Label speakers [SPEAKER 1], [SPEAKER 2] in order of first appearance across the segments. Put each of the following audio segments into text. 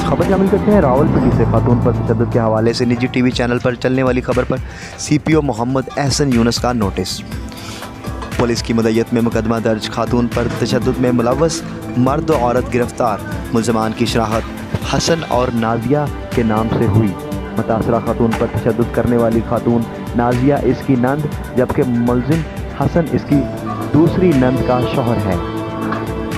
[SPEAKER 1] खबर शामिल करते हैं रावलपिंडी से। खातून पर तशद्दुद के हवाले से निजी टीवी चैनल पर चलने वाली खबर पर सीपीओ मोहम्मद एहसन यूनुस का नोटिस। पुलिस की मदय्यत में मुकदमा दर्ज। खातून पर तशद्दुद में मुलव्वस मर्द और औरत गिरफ्तार। मुल्ज़िमान की शनाख्त हसन और नाजिया के नाम से हुई। मुतासरा खातून पर तशद्दुद करने वाली खातून नाजिया इसकी नंद, जबकि मुल्ज़िम हसन इसकी दूसरी नंद का शौहर है।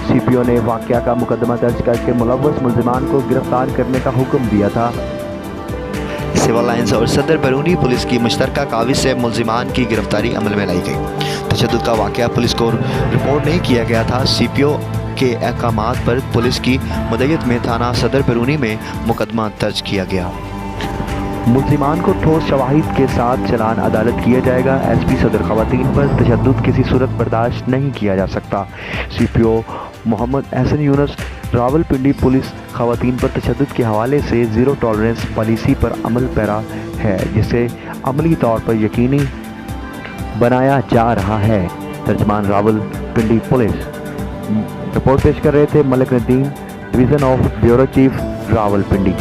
[SPEAKER 1] सीपीओ ने वाक़या का मुकदमा दर्ज करके मुलव्वस मुल्ज़िमान को गिरफ्तार करने का हुक्म दिया था। सिविल लाइन्स और सदर बरूनी पुलिस की मुश्तरका काविश से मुल्ज़िमान की गिरफ्तारी अमल में लाई गई। तशद्दुद का वाक़या पुलिस को रिपोर्ट नहीं किया गया था। सीपीओ के अहकामात पर पुलिस की मदय्यत में थाना सदर बरूनी में मुकदमा दर्ज किया गया। मुल्ज़िमान को ठोस शवाहिद के साथ चलान अदालत किया जाएगा। एसपी सदर खवातीन पर तशद्दुद किसी सूरत बर्दाश्त नहीं किया जा सकता। सीपीओ मोहम्मद एहसन यूनुस। रावलपिंडी पुलिस खवातीन पर तशद्दुद के हवाले से ज़ीरो टॉलरेंस पॉलिसी पर अमल पैरा है, जिसे अमली तौर पर यकीनी बनाया जा रहा है। तर्जमान रावलपिंडी पुलिस। रिपोर्ट पेश कर रहे थे Malik Nadeem, division of bureau chief, Rawalpindi.